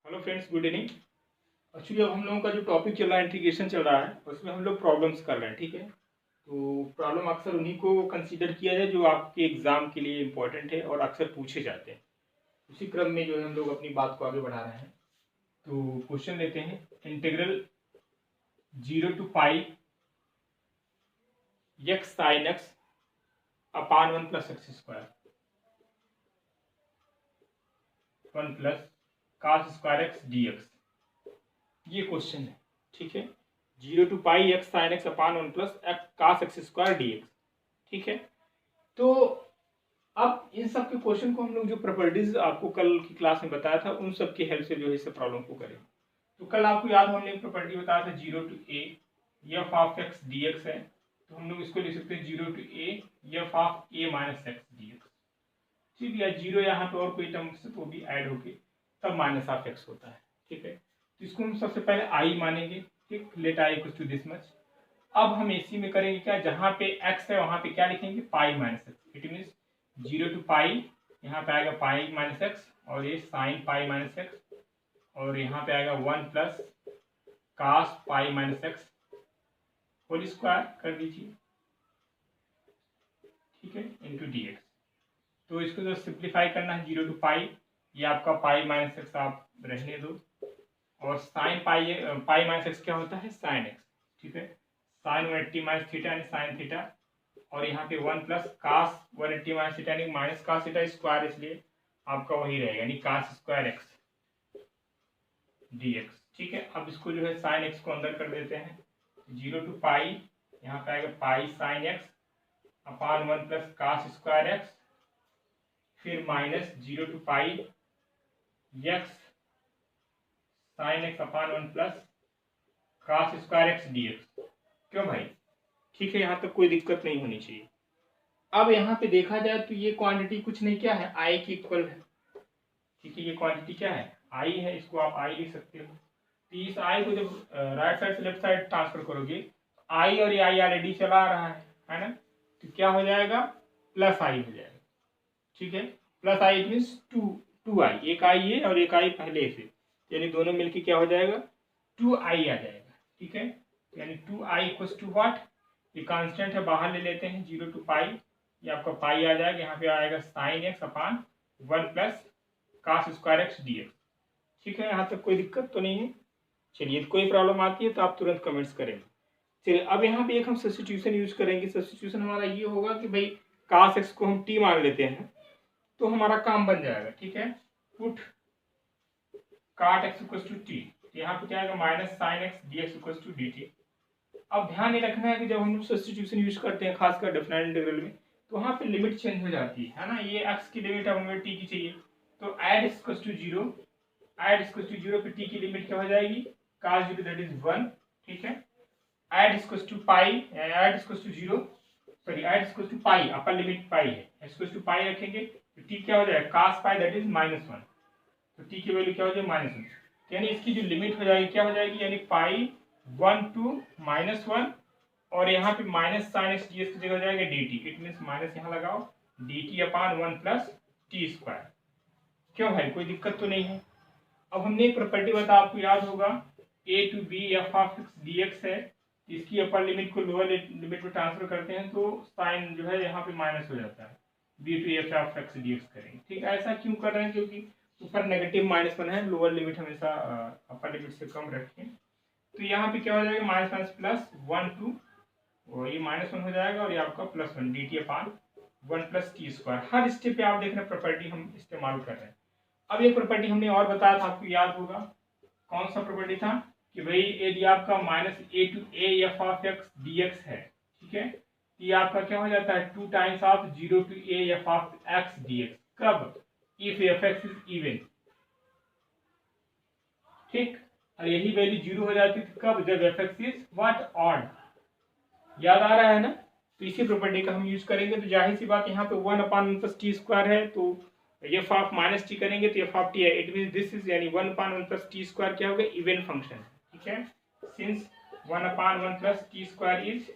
Hello friends, good evening. Actually अब हम लोगों का जो टॉपिक चल रहा है इंटीग्रेशन चल रहा है, उसमें हम लोग प्रॉब्लम्स कर रहे हैं। ठीक है, तो प्रॉब्लम अक्सर उन्हीं को कंसीडर किया जाए जो आपके एग्जाम के लिए इम्पोर्टेंट है और अक्सर पूछे जाते हैं। उसी क्रम में जो है हम लोग अपनी बात को आगे बढ़ा रहे हैं। तो क्वेश्चन लेते हैं, integral 0 to π x sin x upon 1 + x² 1 + cos² x dx, ये क्वेश्चन है। ठीक है, 0 to π x sin x upon 1 + cos² dx। ठीक है, तो अब इन सब के क्वेश्चन को हम लोग जो प्रॉपर्टीज आपको कल की क्लास में बताया था, उन सब की हेल्प से जो है इस प्रॉब्लम को करेंगे। तो कल आपको याद हो हमने एक प्रॉपर्टी बताया था 0 to a f of x dx है, तो हम लोग इसको लिख सकते हैं 0 to a f of a - x dx। ठीक है, 0 यहाँ पे और कोई टर्म से तो भी ऐड होके तब माइनस ऑफ x होता है। ठीक है, तो इसको हम सबसे पहले i मानेंगे। ठीक, let i equal to this much. अब हम इसी में करेंगे क्या, जहाँ पे x है वहाँ पे क्या लिखेंगे, पाई minus x. It means 0 to π, यहाँ पे आएगा पाई माइनस एक्स और ये साइन पाई माइनस एक्स, और यहाँ पे आएगा 1 + cos pi minus X whole square कर दीजिए। ठीक है, इंटू dx। तो इसको जो सिंप्लीफाई करना है 0 to π, ये आपका पाई माइनस एक्स आप रहने दो, और साइन पाई माइनस एक्स क्या होता है, साइन एक्स। ठीक है, साइन 180 - थीटा यानी साइन थीटा, और यहाँ पे 1 + cos 180 - थीटा यानी माइनस cos थीटा स्क्वायर, इसलिए आपका वही रहेगा यानी cos² x dx। ठीक है, अब इसको जो है साइन एक्स को अंदर कर देते हैं। 0 to π, यहाँ पे आएगा पाई साइन एक्स अपान 1 + cos² x, फिर minus 0 to π x sign x upon 1 + cos² x dx। क्यों भाई? ठीक है, यहाँ तक कोई दिक्कत नहीं होनी चाहिए। अब यहाँ पे देखा जाए तो ये क्वांटिटी कुछ नहीं, क्या है, आई के इक्वल है। ठीक है, ये क्वांटिटी क्या है, आई है, इसको आप आई लिख सकते हो। तो इस आई को जब राइट साइड से लेफ्ट साइड ट्रांसफर करोगे, आई और ये आई ऑलरेडी चला आ रहा है ना, तो क्या हो जाएगा, प्लस आई हो जाएगा। ठीक है, plus I it means two I, एक आई है और एक आई पहले से, यानी दोनों मिलके क्या हो जाएगा, 2i आ जाएगा। ठीक है, यानी 2i इक्वल्स टू व्हाट, ये कांस्टेंट है, बाहर ले लेते हैं 0 to π, ये आपका पाई आ जाएगा, यहाँ पे आएगा साइन एक्स अपान 1 + cos² x dx। ठीक है, यहाँ तक कोई दिक्कत तो नहीं है। चलिए, कोई प्रॉब्लम आती है तो आप तुरंत कमेंट्स करेंगे। चलिए, अब यहाँ पे एक हम सब्स्टिट्यूशन यूज करेंगे। सब्स्टिट्यूशन हमारा ये होगा कि भाई cos x को हम t मान लेते हैं, तो हमारा काम बन जाएगा। ठीक है, put cot x equals to t, यहाँ पे क्या आएगा, minus sine X dx equals to dt। अब ध्यान ये रखना है कि जब हम लोग सब्स्टिट्यूशन यूज करते हैं, खासकर डेफिनेट इंटीग्रल में, तो वहाँ पे लिमिट चेंज हो जाती है ना। ये x की लिमिट अब हमें t की चाहिए, तो add equals to 0, add equals to 0 पे t की लिमिट क्या हो जाएगी, cos 0 दैट इज 1। ठीक है, add equals to pi, add equals to 0, sorry add equals to pi, upper limit pi है, इक्वल्स टू पाई रखेंगे तो t क्या हो जाएगा, cos पाई दैट इज -1, तो t की वैल्यू क्या हो जाएगी, -1। यानी इसकी जो लिमिट हो जाएगी क्या हो जाएगी, यानी पाई 1 to -1, और यहाँ पे minus sine x d x की जगह हो जाएगा dt। इट मीन्स माइनस यहाँ लगाओ, dt अपान 1 + t²। क्यों भाई, कोई दिक्कत तो नहीं है। अब हमने एक प्रॉपर्टी बताया, आपको याद होगा, a to b f of x dx है, इसकी अपर लिमिट को लोअर लिमिट में ट्रांसफर करते हैं तो साइन जो है यहाँ पे माइनस हो जाता है, b to f of x dx करेंगे। ठीक है, ऐसा क्यों कर रहे हैं, क्योंकि ऊपर नेगेटिव -1 है, लोअर लिमिट हमेशा अपर लिमिट से कम रखें। तो यहाँ पे क्या हो जाएगा, माइनस माइनस प्लस 1 2, और ये -1 हो जाएगा, और ये आपका +1 dt अपान 1 + t²। हर स्टेप पे आप देख रहे हैं प्रॉपर्टी हम इस्तेमाल कर रहे हैं। अब एक प्रॉपर्टी हमने और बताया था, आपको याद होगा, कौन सा प्रॉपर्टी था, कि भाई यदि आपका -a to a f of x dx है, ठीक है, ये आपका क्या हो जाता है, 2 times of 0 to a f of x dx। कब, इफ fx इज इवन। ठीक, और यही वैल्यू 0 हो जाती थी कब, जब fx इज व्हाट, ऑड। याद आ रहा है ना, तो इसी प्रॉपर्टी का हम यूज करेंगे। तो जाहिर सी बात, यहाँ पे 1/1 + t² है, तो f ऑफ -t करेंगे तो f ऑफ t है। इट मीन दिस इज, यानी 1/1 + t² क्या होगा, इवन फंक्शन। ठीक है, since 1/1 + t² is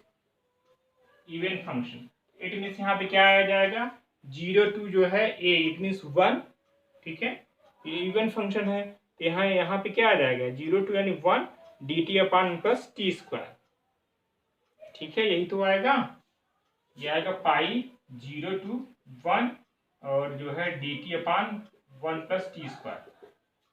even function, it means यहाँ पे क्या आ जाएगा, 0 to जो है a, इट मीन्स 1। ठीक है, ये इवन फंक्शन है, तो यहाँ पे क्या आ जाएगा 0 to यानी 1 dt upon plus T square. ठीक है, यही तो आएगा, ये आएगा पाई 0 to 1 और जो है dt upon 1 plus T square.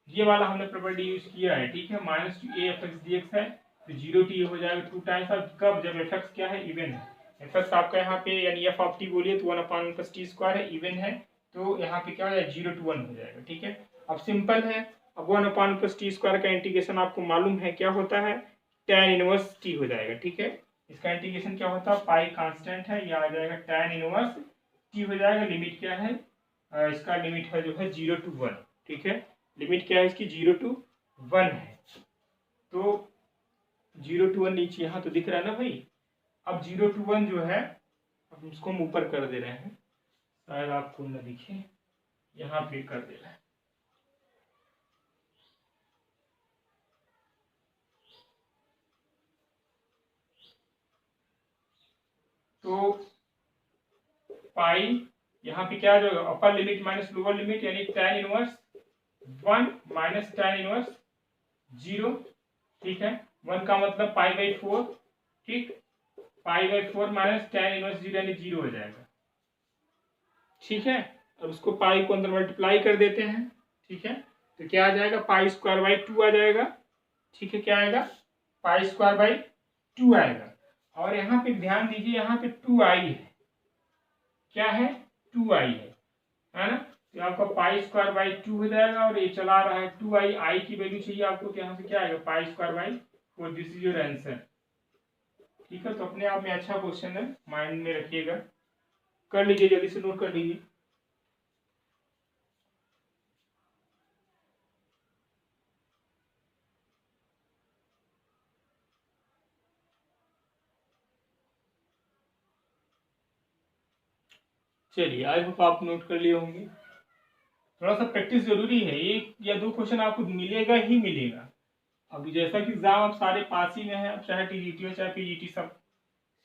ये वाला हमने प्रॉपर्टी यूज किया है। ठीक है, minus two A F x d x है तो 0 टी हो जाएगा 2 टाइम्स। अब कब, जब एफ एक्स क्या है, इवन है। एफ एक्स आपका यहाँ पे यानी एफ ऑफ टी बोलिए तो 1 अपॉन प्लस टी स्क्वायर है, इवन है तो यहाँ पे क्या हो जाएगा 0 to 1 हो जाएगा। ठीक है, अब सिंपल है। अब 1 अपॉन प्लस टी स्क्वायर का इंटीग्रेशन आपको मालूम है क्या होता है, tan इनवर्स टी हो जाएगा। ठीक है, इसका इंटीग्रेशन क्या होता है, पाई कांस्टेंट है, ये आ जाएगा tan इनवर्स टी हो जाएगा। लिमिट क्या है, इसका लिमिट है जो है 0 to 1। ठीक है, लिमिट क्या है इसकी 0 to 1 है, तो 0 to 1 नीचे यहाँ तो दिख रहा है ना भाई। अब 0 to 1 जो है, अब उसको हम ऊपर कर दे रहे हैं, शायद आपको न दिखे, यहाँ पे कर दे रहे हैं। तो पाई यहाँ पे क्या आ जाएगा, upper limit minus lower limit यानी tan inverse 1 minus tan inverse 0। ठीक है, 1 का मतलब पाई बाई 4। ठीक, pi by 4 minus tan inverse 0 यानी 0 हो जाएगा। ठीक है, अब उसको पाई को अंदर मल्टीप्लाई कर देते हैं। ठीक है, तो क्या आ जाएगा, पाई स्क्वायर बाई 2 आ जाएगा। ठीक है, क्या आएगा, पाई स्क्वायर बाई 2 आएगा। और यहाँ पे ध्यान दीजिए, यहाँ पे 2i है, क्या है 2i है ना। तो आपका पाई स्क्वायर बाई 2 हो जाएगा और ये चला रहा है 2i, आई की वैल्यू चाहिए आपको, तो यहाँ से क्या आएगा pi square by 4। This is your answer. ठीक है, तो अपने आप में अच्छा क्वेश्चन है, माइंड में रखिएगा, कर लीजिए, जल्दी से नोट कर लीजिए। चलिए, आई होप आप नोट कर लिए होंगे। थोड़ा सा प्रैक्टिस जरूरी है, एक या दो क्वेश्चन आपको मिलेगा ही मिलेगा। अभी जैसा कि एग्जाम आप सारे पास ही में है, अब चाहे टीजीटी हो चाहे पीजीटी, सब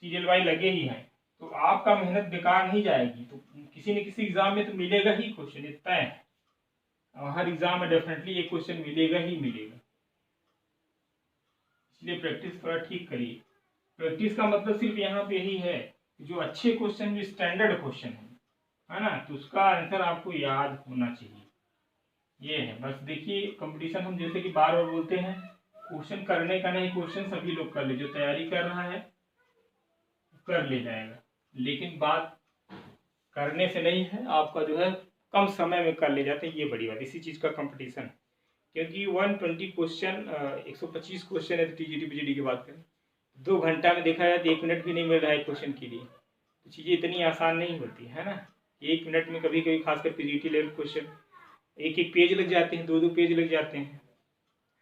सीरियल वाइज लगे ही हैं, तो आपका मेहनत बेकार नहीं जाएगी। तो किसी न किसी एग्जाम में तो मिलेगा ही क्वेश्चन, इतना है, और हर एग्जाम में डेफिनेटली एक क्वेश्चन मिलेगा ही मिलेगा। इसलिए प्रैक्टिस थोड़ा ठीक करिए। प्रैक्टिस का मतलब सिर्फ यहाँ पे यही है, जो अच्छे क्वेश्चन, जो स्टैंडर्ड क्वेश्चन है ना, तो उसका आंसर आपको याद होना चाहिए। ये है बस। देखिए, कंपटीशन हम जैसे कि बार बार बोलते हैं, क्वेश्चन करने का नहीं, क्वेश्चन सभी लोग कर ले, जो तैयारी कर रहा है कर ले जाएगा, लेकिन बात करने से नहीं है, आपका जो है कम समय में कर ले जाते हैं, ये बड़ी बात। इसी चीज़ का कंपटीशन है, क्योंकि 120 क्वेश्चन, 125 क्वेश्चन है, तो टीजीटी पीजीटी की बात करें 2 घंटा में देखा जाए तो 1 मिनट भी नहीं मिल रहा है क्वेश्चन के लिए। तो चीज़ें इतनी आसान नहीं होती है ना। 1 मिनट में कभी कभी खासकर पीजीटी लेवल क्वेश्चन 1-1 पेज लग जाते हैं, 2-2 पेज लग जाते हैं,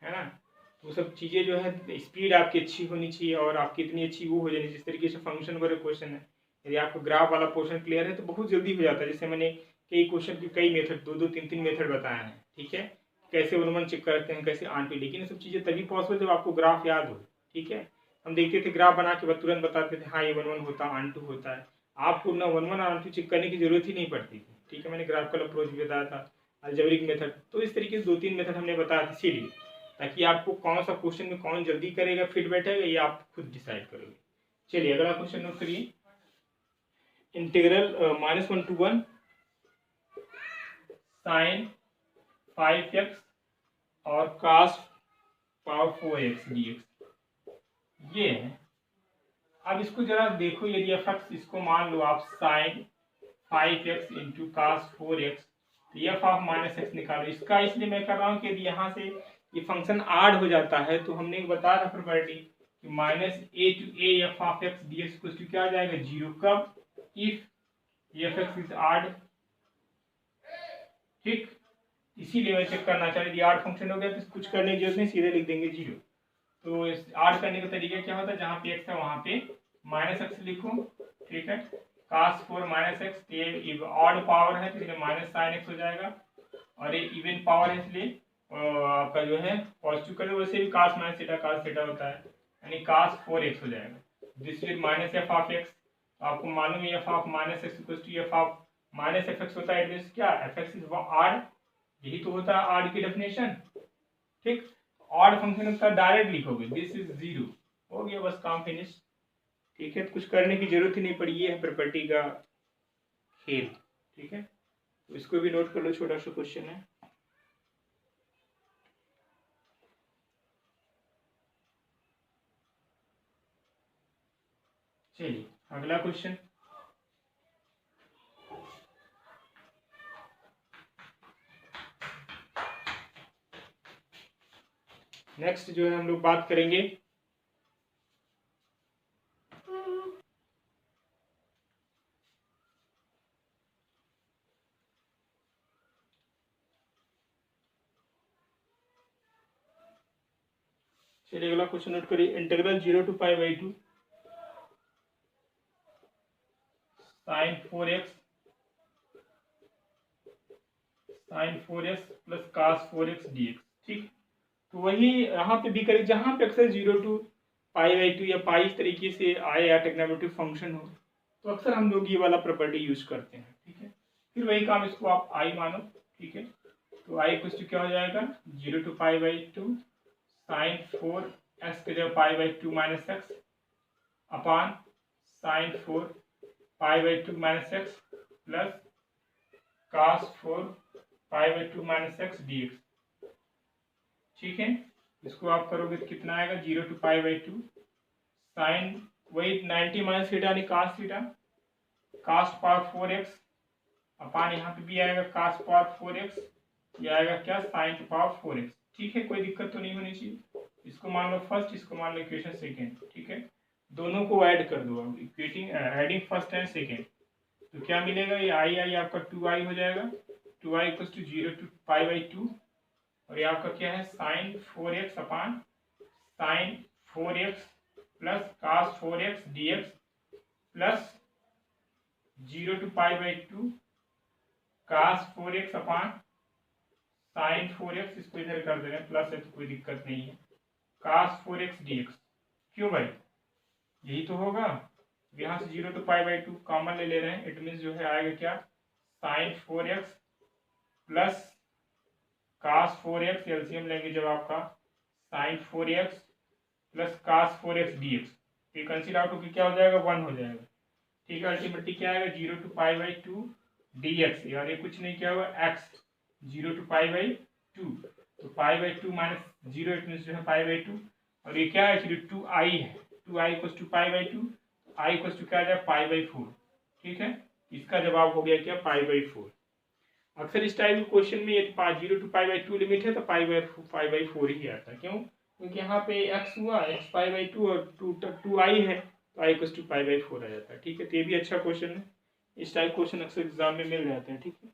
है ना। वो सब चीज़ें जो है, स्पीड आपकी अच्छी होनी चाहिए और आपकी इतनी अच्छी वो हो जानी, जिस तरीके से फंक्शन वाले क्वेश्चन है, यदि आपको ग्राफ वाला पोर्शन क्लियर है तो बहुत जल्दी हो जाता है। जैसे मैंने कई क्वेश्चन के कई मेथड, 2-2 3-3 मेथड बताए हैं। ठीक है, कैसे 1-1 चेक करते हैं, कैसे आंटी, लेकिन ये सब चीज़ें तभी पॉसिबल जब आपको ग्राफ याद हो। ठीक है, हम देखते थे ग्राफ बना के तुरंत बताते थे, हाँ ये 1-1 होता है, आंटू होता है, आपको ना 1-1 आंटू चेक करने की जरूरत ही नहीं पड़ती थी। ठीक है, मैंने ग्राफिकल अप्रोच भी बताया था, अलजेब्रिक मेथड, तो इस तरीके से 2-3 मेथड हमने बताया था, इसीलिए ताकि आपको कौन सा क्वेश्चन में कौन जल्दी करेगा, फिट बैठेगा, ये आप खुद डिसाइड करोगे। चलिए, अगला क्वेश्चन नोट करिए। इंटीग्रल -1 to 1 sin 5x और cos पावर 4x dx, ये है। अब इसको जरा देखो, यदि एफ एक्स, इसको मान लो आप sin 5x into cos 4x, तो एफ ऑफ -x निकालो। इसका इसलिए मैं कर रहा हूँ कि यदि यहाँ से ये फंक्शन आड हो जाता है, तो हमने बताया था प्रॉपर्टी कि -a to a f of x dx को क्या आ जाएगा 0, कब, इफ एफ एक्स इज आड। ठीक, इसीलिए मैं चेक करना चाह रही थी, आड फंक्शन हो गया तो कुछ करने की जरूरत नहीं, सीधे लिख देंगे 0। तो इस आड करने का तरीका क्या होता है, जहाँ पे x है वहाँ पे -x लिखो। ठीक है, cos 4 -x, ये ऑड पावर है तो इसलिए -sin x हो जाएगा, और ये इवन पावर है इसलिए आपका जो है पॉजिटिव करें, वैसे भी cos -θ होता है, यानी cos 4x हो जाएगा। This is -f of x, आपको मालूम है f of -x equal to f of -fx होता है। एटलीस्ट क्या f(x) इज आड, यही तो होता है आड की डेफिनेशन। ठीक, ऑड फंक्शन होता है डायरेक्ट लिखोगे दिस इज 0, हो गया बस काम फिनिश। ठीक है, तो कुछ करने की जरूरत ही नहीं पड़ी, ये है प्रॉपर्टी का खेल। ठीक है, तो इसको भी नोट कर लो, छोटा सा क्वेश्चन है। चलिए अगला क्वेश्चन। नेक्स्ट जो है हम लोग बात करेंगे चलिए अगला क्वेश्चन नोट करिए। Integral 0 to π/2 sin 4x plus cos 4x dx। ठीक, तो वही यहाँ पे भी करें, जहाँ पे अक्सर 0 to π/2 या पाई इस तरीके से आए या टेग्नोमेट्रिक फंक्शन हो, तो अक्सर हम लोग ये वाला प्रॉपर्टी यूज करते हैं। ठीक है, फिर वही काम, इसको आप आई मानो। ठीक है, तो आई इक्वल टू क्या हो जाएगा 0 to π/2 sin 4x के जगह π/2 minus x upon sin 4 π/2 minus x plus cos 4 π/2 minus x dx। ठीक है, इसको आप करोगे तो कितना आएगा 0 to π/2 साइन वही 90 माइनस थीटा यानी cos theta cos power 4x अपान यहाँ पे भी आएगा cos पावर 4x, ये आएगा क्या sin पावर 4x। ठीक है, कोई दिक्कत तो नहीं होनी चाहिए। इसको मान लो फर्स्ट, इसको मान लो इक्वेशन सेकेंड। ठीक है, दोनों को ऐड कर दो, अब equating adding first and second, तो क्या मिलेगा, ये आई आपका 2i हो जाएगा, 2i इक्वल टू 0 to π/2 और ये आपका क्या है sin 4x upon sin 4x plus cos 4x dx plus 0 to π/2 cos 4x upon sin 4x, इसको इधर कर दे रहे हैं, प्लस है तो कोई दिक्कत नहीं है, cos 4x dx। क्यों भाई, यही तो होगा। यहाँ से 0 to π/2 कॉमन ले रहे हैं, इट मीन्स जो है आएगा क्या sin 4x plus cos 4x, LCM लेंगे जब आपका sin 4x plus cos 4x dx, ये कंसीडर आउट होकर क्या हो जाएगा 1 हो जाएगा। ठीक है, अल्टीमेटली क्या आएगा 0 to π/2 dx, यार ये कुछ नहीं क्या हुआ x 0 to π/2, तो π/2 माइनस 0 इट मीन्स जो है π/2, और ये क्या है एक्चुअली 2i है, 2i equals to π/2, i equals to क्या आ जाए π/4। ठीक है, इसका जवाब हो गया क्या π/4। अक्सर इस टाइप के क्वेश्चन में ये 0 to π/2 लिमिट है तो π/4 ही आता है। क्यों, क्योंकि यहाँ पे x हुआ x π/2 और 2i है तो i इक्वल्स टू π/4 आ जाता है। ठीक है, तो ये भी अच्छा क्वेश्चन है, इस टाइप क्वेश्चन अक्सर एग्जाम में मिल जाते हैं। ठीक है,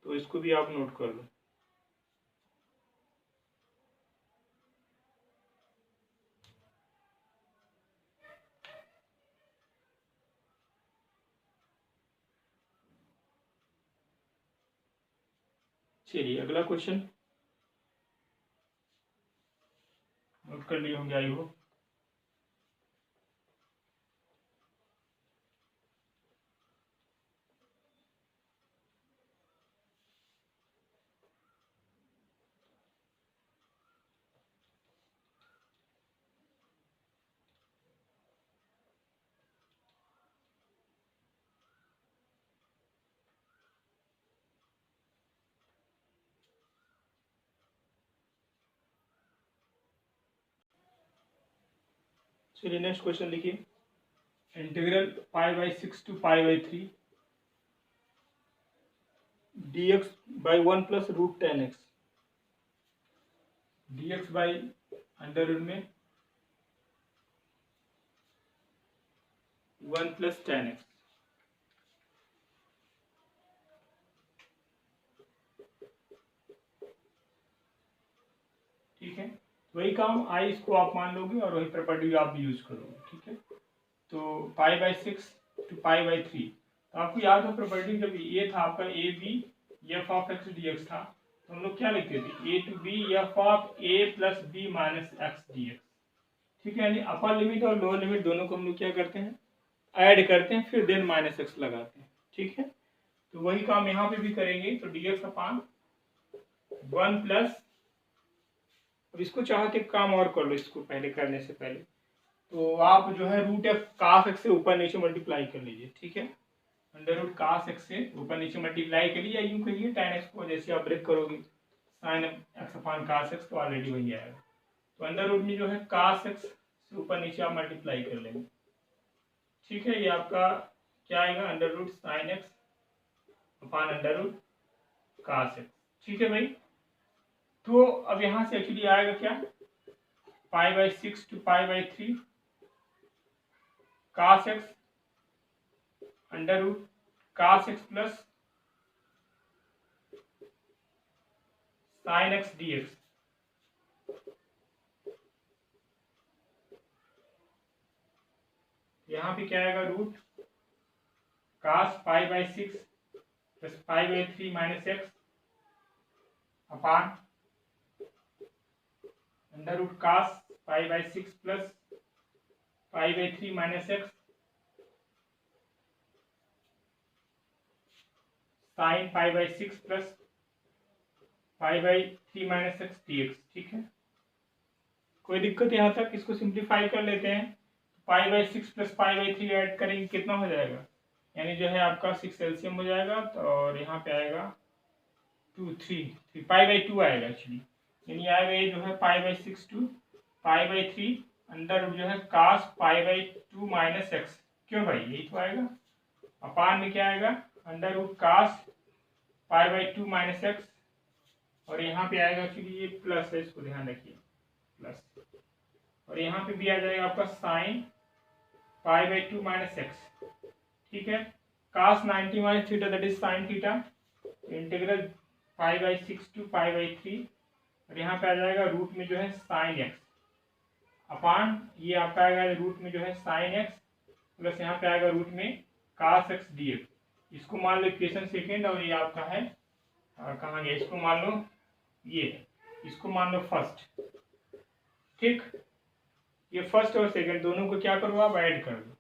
तो इसको भी आप नोट कर लो। चलिए अगला क्वेश्चन नोट कर लिए होंगे आई होप। चलिए नेक्स्ट क्वेश्चन लिखिए। Integral π/6 to π/3 dx by 1 plus root 10x, dx by under root में 1 plus 10x। ठीक है, वही काम आई इसको आप मान लोगे और वही प्रॉपर्टी आप भी यूज करोगे। ठीक है, तो π/6 to π/3, तो आपको याद हो प्रॉपर्टी, जब ये था आपका a b f of x dx था, तो हम लोग क्या लिखते थे a to b f of a plus b minus x dx। ठीक है, यानी अपर लिमिट और लोअर लिमिट दोनों को हम लोग क्या करते हैं ऐड करते हैं, फिर देन माइनस एक्स लगाते हैं। ठीक है, तो वही काम यहाँ पे भी करेंगे, तो dx अपान 1 प्लस अब इसको चाहो तो एक काम और कर लो, इसको पहले करने से पहले तो आप जो है रूट ऑफ कास एक्स से ऊपर नीचे मल्टीप्लाई कर लीजिए, ठीक है। अंडर रूट कास एक्स से ऊपर नीचे मल्टीप्लाई करिए, या यूँ करिए tan एक्स को जैसे आप ब्रेक करोगे साइन एक्स अपान कास एक्स, तो ऑलरेडी वही आएगा। तो अंडर रूट में जो है कास एक्स से ऊपर नीचे आप मल्टीप्लाई कर लेंगे, ठीक है। ये आपका क्या आएगा, under root sine x upon under root cos x, ठीक है भाई। तो अब यहाँ से एक्चुअली आएगा क्या, π/6 to π/3 cos x under root cos x plus sine x d x. यहाँ पे क्या आएगा, root cos π/6 plus π/3 minus x upon under root cos π/6 plus π/3 minus x sine π/6 plus π/3 minus x dx, ठीक है। कोई दिक्कत यहाँ तक, इसको सिंप्लीफाई कर लेते हैं। π/6 प्लस π/3 ऐड करेंगे कितना हो जाएगा, यानी जो है आपका 6 एलसीएम हो जाएगा, तो और यहाँ पे आएगा 2 3 π/2 आएगा एक्चुअली, यानी आएगा ये जो है π/6 to π/3 अंडर जो है कास π/2 माइनस एक्स, क्यों भाई यही तो आएगा। अपान में क्या आएगा, अंडर रूट कास π/2 माइनस एक्स, और यहाँ पे आएगा एक्चुअली ये प्लस है, इसको ध्यान रखिए प्लस, और यहाँ पे भी आ जाएगा आपका साइन π/2 माइनस एक्स, ठीक है। Cos 90 minus theta that is sine theta, integral π/6 to π/3, और यहाँ पे आ जाएगा रूट में जो है साइन एक्स अपान ये आपका आएगा रूट में जो है साइन एक्स प्लस यहाँ पे आएगा रूट में कास एक्स डी एक्स। इसको मान लो इक्वेशन सेकेंड, और ये आपका है कहाँ गया, इसको मान लो ये, इसको मान लो फर्स्ट, ठीक। ये फर्स्ट और सेकंड दोनों को क्या करो, आप ऐड कर दो।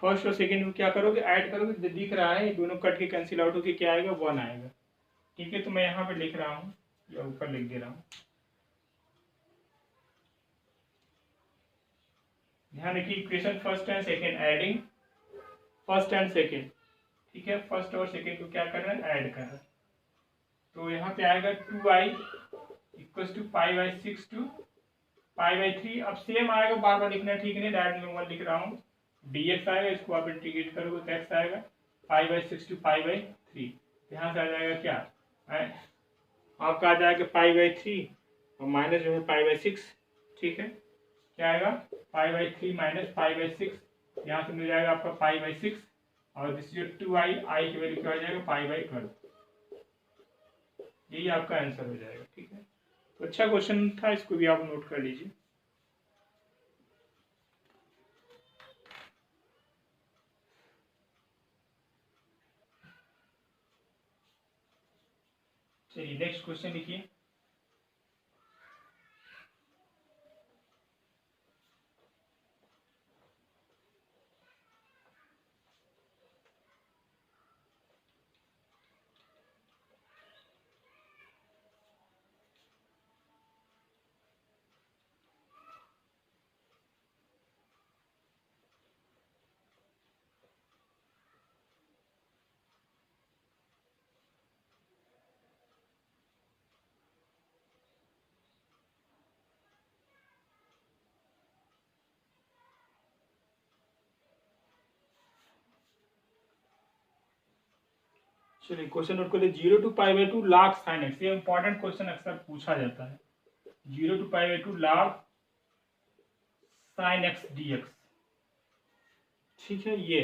फर्स्ट और सेकंड को क्या करोगे, ऐड करोगे, जो दिख रहा है दोनों कट के कैंसिल आउट होकर क्या आएगा, 1 आएगा, ठीक है। तो मैं यहाँ पे लिख रहा हूँ या ऊपर लिख दे रहा हूँ, ध्यान रखिए equation first and second, adding first and second, ठीक है। फर्स्ट और सेकंड को क्या कर रहा है, ऐड कर रहा है। तो यहाँ पे आएगा 2i इक्वल्स टू π/6 to π/3। अब सेम आएगा, बार बार लिखना ठीक नहीं, डायरेक्ट में 1 लिख रहा हूँ, dx आएगा, इसको आप इंटीग्रेट करोगे तो x आएगा π/6 to π/3। यहाँ से आ जाएगा क्या, आपका आ जाएगा π/3 और माइनस जो है π/6, ठीक है। क्या आएगा, π/3 माइनस π/6, यहाँ से मिल जाएगा आपका π/6, और दिस जो 2i की वैल्यू क्या हो जाएगा, π/12। यही आपका आंसर हो जाएगा, ठीक है। तो अच्छा क्वेश्चन था, इसको भी आप नोट कर लीजिए। चलिए नेक्स्ट क्वेश्चन लिखिए। चलिए क्वेश्चन नोट कर लिए, 0 to π/2 log sin x, ये इंपॉर्टेंट क्वेश्चन अक्सर पूछा जाता है। 0 to π/2 log sin x dx, ठीक है। ये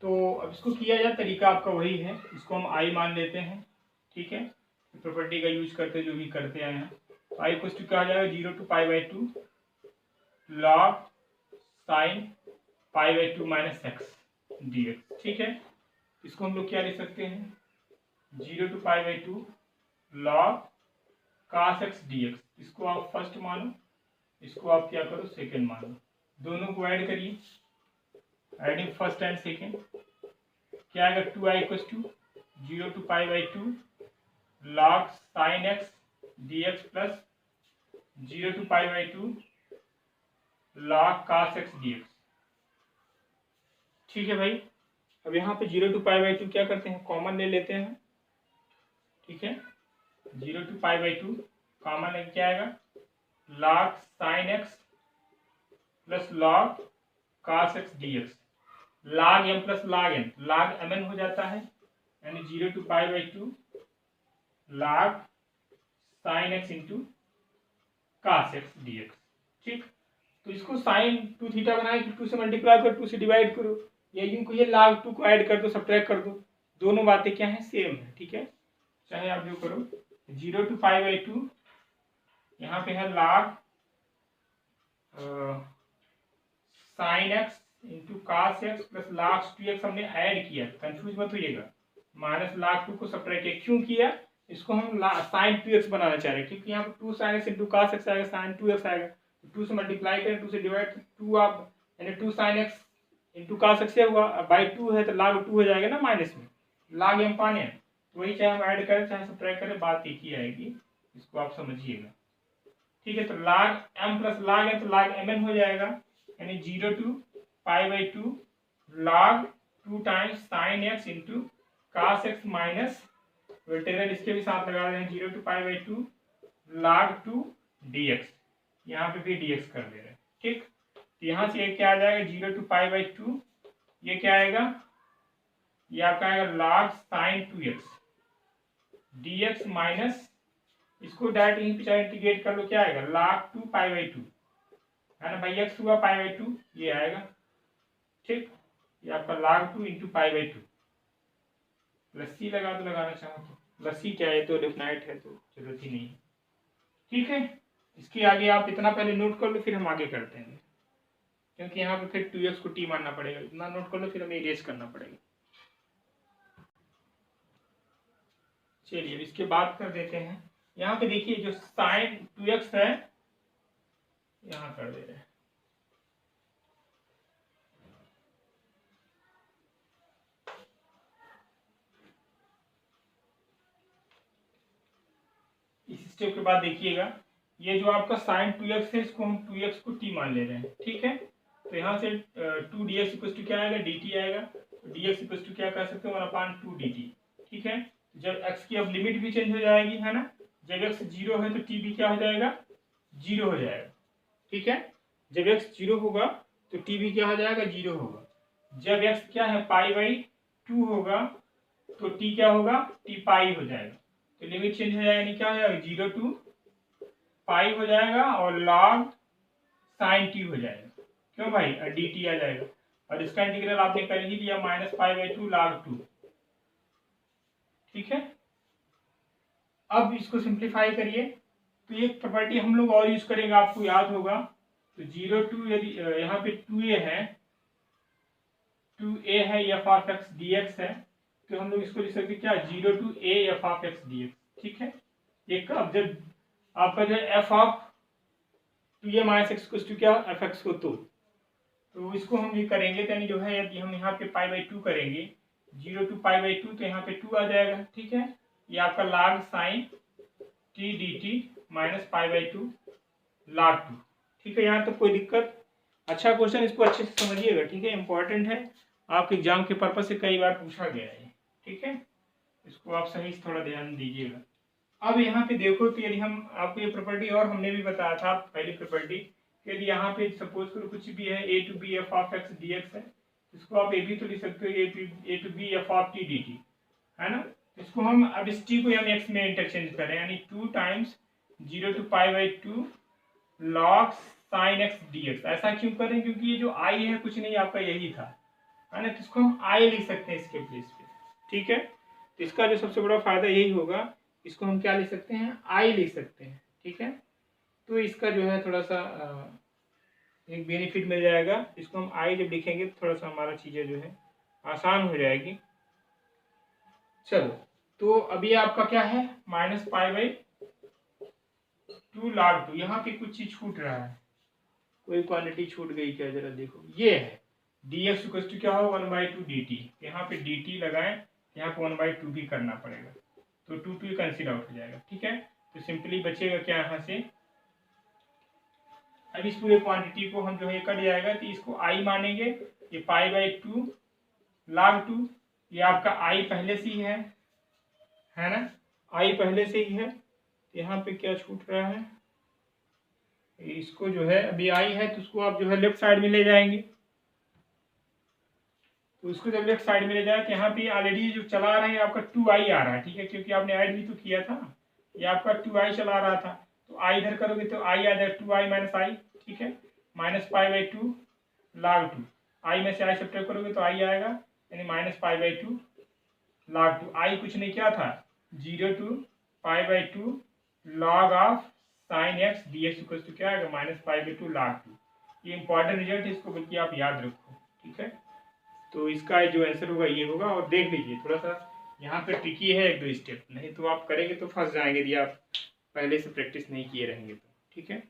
तो अब इसको किया जाए तरीका आपका वही है, इसको हम i मान लेते हैं, ठीक है। प्रॉपर्टी का यूज करते जो भी करते आए हैं, i इक्वल्स टू क्या आ जाएगा, 0 to π/2 log sin π/2 minus x dx, ठीक है। इसको हम लोग क्या लिख सकते हैं, 0 to π/2 log cos x dx, इसको आप फर्स्ट मानो, इसको आप क्या करो, सेकंड मानो, दोनों को ऐड करिए, एडिंग फर्स्ट एंड सेकंड, क्या आएगा, 2i equals to 0 to π/2 log sin x dx plus 0 to pi by 2 log cos x dx। ठीक है भाई, अब यहाँ पे 0 to पाई बाई 2 क्या करते हैं, कॉमन ले लेते हैं। ठीक है, 0 to पाई बाई 2 कॉमन लेके क्या आएगा, log sin x plus log cos x dx। log m plus log n, log mn हो जाता है, यानी 0 to pi by 2 log sin x into cos x dx। ठीक, तो इसको साइन 2 थीटा बनाए कि 2 से मल्टीप्लाई करो, 2 से डिवाइड करो, या यूं को ये log 2 को ऐड कर दो, सब्ट्रैक्ट कर दो, दोनों बातें क्या है, सेम है। ठीक है, चाहे आप जो करो 0 to पाई बाई 2 यहाँ पे है log sin x into cos x plus log 2x हमने ऐड किया, कंफ्यूज मत होइएगा, माइनस log 2 को सब्ट्रैक्ट क्यों किया, इसको हम sin 2x बनाना चाह रहे हैं, क्योंकि यहाँ पर 2 sin x into cos x आएगा, sin 2x आएगा, 2 से मल्टीप्लाई करें, 2 से डिवाइड, 2 आप यानी 2 sin x into cos x से हुआ, बाई 2 है तो log 2 हो जाएगा ना माइनस में, log m पाने हैं, तो वही चाहे हम ऐड करें चाहे सब्ट्रैक्ट करें, बात एक ही आएगी, इसको आप समझिएगा। ठीक है, तो log m plus log n तो log mn हो जाएगा, यानी 0 to pi by 2 log 2 times sin x into cos x minus integral इसके भी साथ लगा रहे हैं 0 to pi by 2 log 2 dx, यहाँ पे भी dx कर दे रहे हैं। ठीक, तो यहाँ से क्या आ जाएगा 0 to पाई बाई 2, ये क्या आएगा, ये आपका आएगा log sin 2x dx minus इसको डायरेक्ट यहीं पे इंटीग्रेट कर लो, क्या आएगा log 2 पाई बाई 2 है ना भाई, x हुआ पाई बाई 2 ये आएगा। ठीक, ये आपका log 2 इंटू पाई बाई 2, लस्सी लगा दो लगाना चाहो तो, लस्सी क्या है तो डेफिनाइट है तो जरूरत ही नहीं है। ठीक है, इसके आगे आप इतना पहले नोट कर लो, फिर हम आगे करते हैं, क्योंकि यहाँ पे फिर 2x को t मानना पड़ेगा, इतना नोट कर लो, फिर हमें इरेज करना पड़ेगा। चलिए अब इसके बाद कर देते हैं, यहाँ पे देखिए जो sin 2x है यहाँ कर दे रहे हैं, इस स्टेप के बाद देखिएगा ये जो आपका sin 2x है, इसको हम 2x को t मान ले रहे हैं। ठीक है, तो यहाँ से 2 dx इक्वल टू क्या आएगा, dt आएगा, तो dx इक्वल टू क्या कर सकते हैं 1/2 dt। ठीक है, जब x की अब लिमिट भी चेंज हो जाएगी, है ना, जब x 0 है तो t भी क्या हो जाएगा, 0 हो जाएगा। ठीक है, जब x 0 होगा तो t भी क्या हो जाएगा, 0 होगा। जब x क्या है पाई बाई 2 होगा तो t क्या होगा, t पाई हो जाएगा, तो लिमिट चेंज हो जाएगा, क्या हो जाएगा 0 to पाई हो जाएगा और log sin t हो जाएगा, क्यों भाई, dt आ जाएगा, और इसका इंटीग्रल आपने कर ही लिया माइनस पाई बाई 2 log 2। ठीक है, अब इसको सिंप्लीफाई करिए, तो एक प्रॉपर्टी हम लोग और यूज करेंगे, आपको याद होगा, तो 0 to यदि यहाँ पे 2a है, 2a है f ऑफ x dx है, तो हम लोग इसको लिख सकते क्या 0 to a f of x dx। ठीक है, एक अब जब आपका जो f of 2a minus x कुछ क्या एफ एक्स को, तो इसको हम ये करेंगे, तो यानी जो है यदि हम यहाँ पे पाई बाई 2 करेंगे 0 to पाई बाई 2 तो यहाँ पे 2 आ जाएगा। ठीक है, ये आपका log sin t dt minus pi by 2 log 2। ठीक है, यहाँ तक कोई दिक्कत, अच्छा क्वेश्चन, इसको अच्छे से समझिएगा। ठीक है, इंपॉर्टेंट है, आपके एग्जाम के पर्पज से कई बार पूछा गया है। ठीक है, इसको आप सही से थोड़ा ध्यान दीजिएगा। अब यहाँ पे देखो, तो यदि हम आपको ये प्रॉपर्टी और हमने भी बताया था पहली प्रॉपर्टी, यदि यहाँ पे सपोज करो कुछ भी है a to b f of x dx है, इसको आप ए भी तो लिख सकते हो a to b f of t dt, है ना। इसको हम अब इस t को हम x में इंटरचेंज करें, यानी 2 times 0 to pi by 2 log sin x dx। ऐसा क्यों करें, क्योंकि ये जो i है कुछ नहीं आपका यही था, है ना, तो इसको हम i लिख सकते हैं इसके प्लेस पे। ठीक है, तो इसका जो सबसे बड़ा फायदा यही होगा, इसको हम क्या लिख सकते हैं, i लिख सकते हैं। ठीक है, तो इसका जो है थोड़ा सा एक बेनिफिट मिल जाएगा, इसको हम i जब लिखेंगे तो थोड़ा सा हमारा चीज़ें जो है आसान हो जाएगी। चलो, तो अभी आपका क्या है माइनस पाई बाई 2 log 2, यहाँ पे कुछ चीज छूट रहा है, कोई क्वांटिटी छूट गई क्या, जरा देखो, ये है dx इक्वल टू क्या होगा 1/2 dt, यहाँ पे dt लगाएं, यहाँ पे 1/2 भी करना पड़ेगा, तो 2 कंसिडर आउट हो जाएगा। ठीक है, तो सिंपली बचेगा क्या यहाँ से, अब इस पूरे क्वांटिटी को हम जो है कट जाएगा तो इसको आई मानेंगे, ये π/2 log 2, ये आपका आई पहले से ही है ना, आई पहले से ही है। यहाँ पे क्या छूट रहा है, इसको जो है अभी आई है तो उसको आप जो है लेफ्ट साइड में ले जाएंगे, तो उसको जब लेफ्ट साइड में ले जाए तो यहाँ पे ऑलरेडी जो चला रहे हैं आपका 2i आ रहा है, ठीक है, क्योंकि आपने ऐड भी तो किया था, ये आपका 2i चला रहा था, तो आई इधर करोगे तो आई आ जाएगा 2i माइनस आई, ठीक है, -π/2 log 2, आई में से आई सब्ट्रैक्ट करोगे तो आई आएगा, यानी -π/2 log 2, आई कुछ नहीं क्या था 0 to π/2 log of sin x dx equal to क्या आएगा -π/2 log 2। ये इंपॉर्टेंट रिजल्ट है, इसको बल्कि आप याद रखो, ठीक है। तो इसका जो आंसर होगा ये होगा, और देख लीजिए थोड़ा सा यहाँ पे ट्रिकी है 1-2 स्टेप, नहीं तो आप करेंगे तो फंस जाएंगे यदि आप पहले से प्रैक्टिस नहीं किए रहेंगे तो, ठीक है।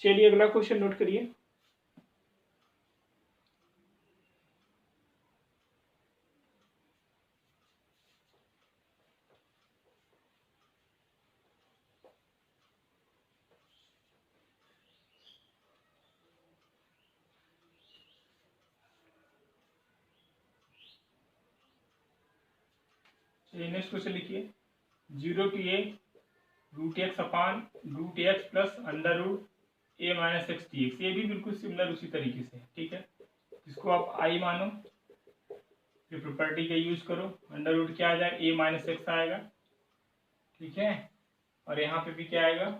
चलिए अगला क्वेश्चन नोट करिए। नेक्स्ट क्वेश्चन लिखिए, 0 to a √x upon √x plus √a minus x dx, ये भी बिल्कुल सिमिलर उसी तरीके से, ठीक है। इसको आप आई मानो, फिर प्रॉपर्टी का यूज करो, √ क्या आ जाएगा a माइनस एक्स आएगा, ठीक है, और यहाँ पे भी क्या आएगा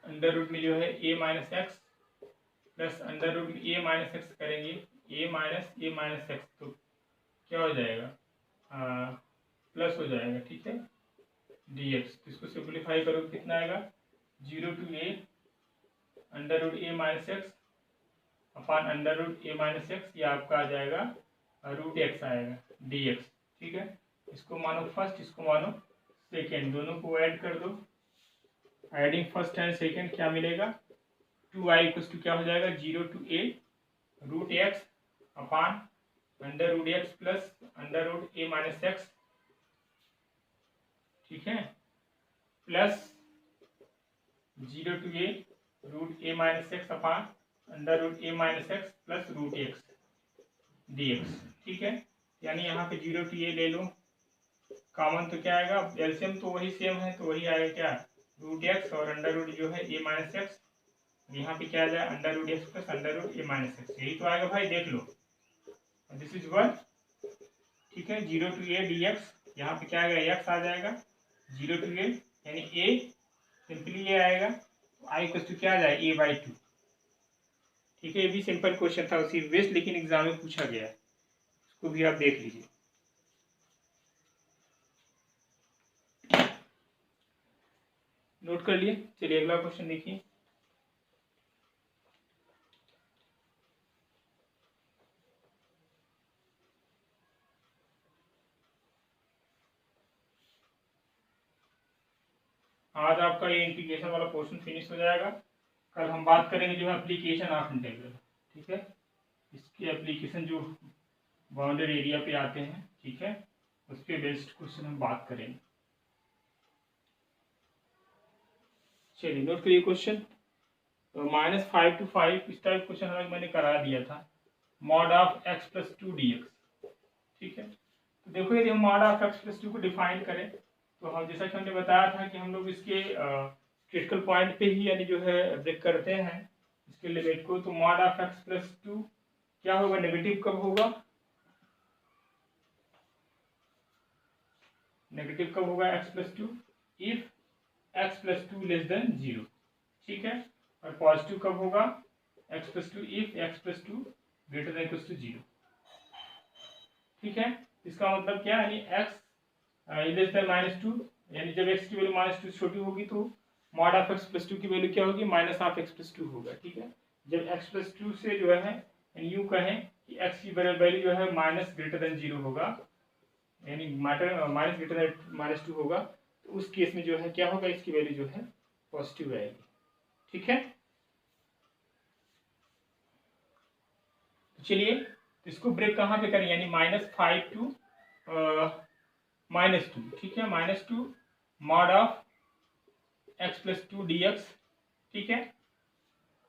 √ में जो है a minus x plus √a minus x करेंगे, a माइनस एक्स, तो क्या हो जाएगा प्लस हो जाएगा, ठीक है, dx, इसको सिंप्लीफाई करो कितना आएगा 0 to a √a minus x upon √a minus x, ये आपका आ जाएगा √x आएगा dx, ठीक है। इसको मानो फर्स्ट, इसको मानो सेकेंड, दोनों को ऐड कर दो, एडिंग फर्स्ट एंड सेकेंड क्या मिलेगा 2i इक्वल टू क्या हो जाएगा 0 to a √x upon √x plus √a minus x, ठीक है, plus 0 to a √a minus x upon √a minus x plus √x dx, ठीक है। यानी यहाँ पे 0 to a ले लो कॉमन, तो क्या आएगा, एलसीएम तो वही सेम है, तो वही आएगा क्या √x और √ जो है a माइनस एक्स, यहाँ पे क्या आ जाएगा √x plus √a minus x, यही तो आएगा भाई, देख लो, दिस इज 1, ठीक है। 0 to a dx, यहाँ पे क्या आएगा x आ जाएगा 0 to a, यानी a सिंपली ये आएगा, तो i इक्वल टू क्या आ जाएगा a/2, ठीक है। ये भी सिंपल क्वेश्चन था उसी बेस्ड, लेकिन एग्जाम में पूछा गया है, इसको भी आप देख लीजिए। नोट कर लिए, चलिए अगला क्वेश्चन देखिए। आज आपका ये इंटीग्रेशन वाला पोर्शन फिनिश हो जाएगा, कल हम बात करेंगे जो है एप्लीकेशन ऑफ इंटीग्रल, ठीक है, इसके एप्लीकेशन जो बाउंड्री एरिया पे आते हैं, ठीक है, उसके बेस्ड क्वेश्चन हम बात करेंगे। चलिए नोट करिए क्वेश्चन, तो -5 to 5 इस टाइप क्वेश्चन हमें मैंने करा दिया था, mod of x plus 2 dx, ठीक है। तो देखो यदि हम मॉड ऑफ x प्लस 2 को डिफाइन करें, तो हम जैसा कि हमने बताया था कि हम लोग इसके क्रिटिकल पॉइंट पे ही यानी जो है ब्रेक करते हैं इसके लिमिट को, तो मॉड ऑफ x प्लस 2 क्या होगा, नेगेटिव कब होगा, नेगेटिव कब होगा x plus 2 if x plus 2 less than 0, ठीक है, और पॉजिटिव कब होगा x plus 2 if x plus 2 greater than equal to 0, ठीक है। इसका मतलब क्या है, यानी x लेस देन -2, यानी जब x की वैल्यू -2 छोटी होगी तो मॉड ऑफ x प्लस 2 की वैल्यू क्या होगी -(x प्लस 2) होगा, ठीक है। जब x प्लस 2 से जो है यूँ कहें कि x की वैल्यू जो है माइनस ग्रेटर देन 0 होगा, यानी माइनस ग्रेटर देन -2 होगा, तो उस केस में जो है क्या होगा, इसकी वैल्यू जो है पॉजिटिव आएगी, ठीक है। चलिए इसको ब्रेक कहाँ पे करें, यानी -5 to -2, ठीक है, -2 mod of x plus 2 dx, ठीक है।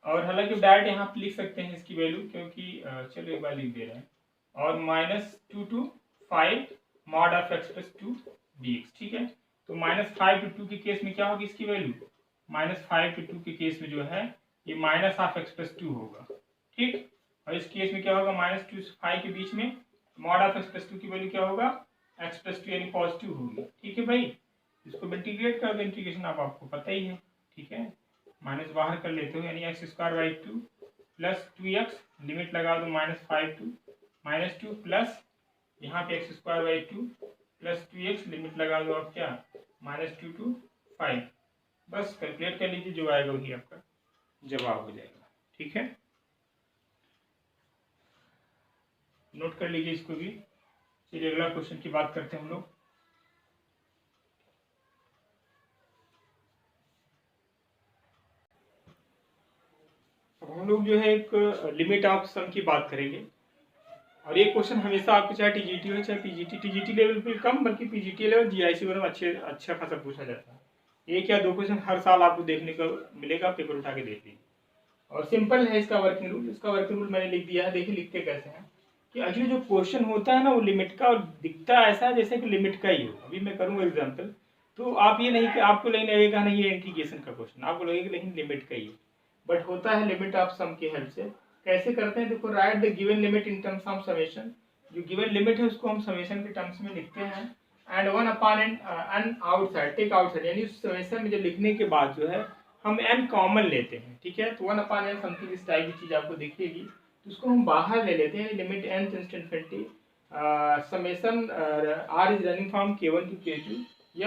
और हालांकि डायरेक्ट यहाँ पे लिख सकते हैं इसकी वैल्यू, क्योंकि चलो एक बार लिख दे रहे हैं, और -2 to 5 mod of x plus 2 dx, ठीक है। तो -5 to 2 के केस में क्या होगी इसकी वैल्यू, -5 to 2 के केस में जो है ये -12 x प्लस 2 होगा, ठीक। और इस केस में क्या होगा, -2 से 5 के बीच में मॉड ऑफ x प्लस 2 की वैल्यू क्या होगा, x प्लस 2 यानी पॉजिटिव होगी, ठीक है भाई। इसको इंटीग्रेट कर दो, इंटीग्रेशन आपको पता ही है, ठीक है। माइनस बाहर कर लेते हो, यानी x²/2 प्लस 2x, लिमिट लगा दो -5 to -2 प्लस यहाँ पे x²/2 प्लस 2x, लिमिट लगा दो आप क्या, -2 to 5। बस कैलकुलेट कर लीजिए, जो आएगा वही आपका जवाब हो जाएगा, ठीक है। नोट कर लीजिए इसको भी। चलिए अगला क्वेश्चन की बात करते हैं हम लोग। अब हम लोग जो है एक लिमिट ऑफ सम की बात करेंगे, और ये क्वेश्चन हमेशा आपको चाहे टीजीटी हो चाहे पीजीटी, टीजीटी लेवल पे कम, बल्कि पीजीटी लेवल जीआईसी में अच्छा खासा पूछा जाता है। एक या दो क्वेश्चन हर साल आपको देखने को मिलेगा, पेपर उठा के देख लीजिए। और सिंपल है इसका वर्किंग रूल, इसका वर्किंग रूल मैंने लिख दिया है, देखिए लिखते कैसे हैं कि एक्चुअली जो क्वेश्चन होता है ना वो लिमिट का, और दिखता ऐसा है जैसे कि लिमिट का ही हो। अभी मैं करूँगा एग्जाम्पल, तो आप ये नहीं कि आपको नहीं लगेगा नहीं ये इंटीग्रेशन का क्वेश्चन, आपको लगेगा लेकिन लिमिट का ही है, बट होता है लिमिट ऑफ सम की हेल्प से। कैसे करते हैं, देखो, right the given limit in terms of summation. जो गिवन लिमिट है उसको हम समेशन के टर्म्स में लिखते हैं, and 1 upon N outside, take outside, यानी उस समेशन में जो लिखने के बाद जो है हम n कॉमन लेते हैं, ठीक है। तो 1 अपॉन n समथिंग इस टाइप की चीज आपको दिखेगी, तो उसको हम बाहर ले लेते हैं, limit n tends to infinity summation r is running from k1 to k2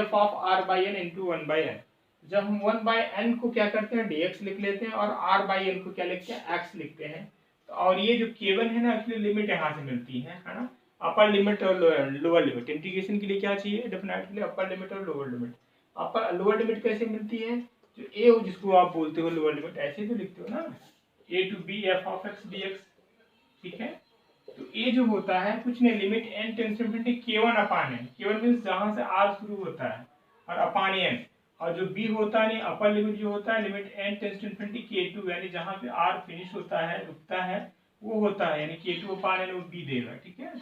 f of r by n into 1 by n। जब हम 1 by n को क्या करते हैं, dx लिख लेते हैं, और r by n को क्या लिखते हैं, x लिखते हैं। तो और ये जो k1 है ना, एक्चुअली लिमिट यहाँ से मिलती है ना, अपर लिमिट और लोअर लिमिट। इंटीग्रेशन के लिए क्या चाहिए, डेफिनेटली अपर लिमिट और lower limit. Upper lower limit कैसे मिलती है, जो ए हो जिसको आप बोलते हो लोअर लिमिट, ऐसे तो लिखते हो ना, a to b f of x dx, ठीक है। तो ए जो होता है कुछ नहीं, limit n tends to infinity k1 upon n, k1 means जहां से r शुरू होता है, और अपॉन n। और जो b होता है, अपर लिमिट जो होता है, limit n tends to infinity k2, यानी जहां पे r फिनिश होता है, रुकता है, वो होता है, यानी k2 अपॉन n वो b देगा, ठीक है।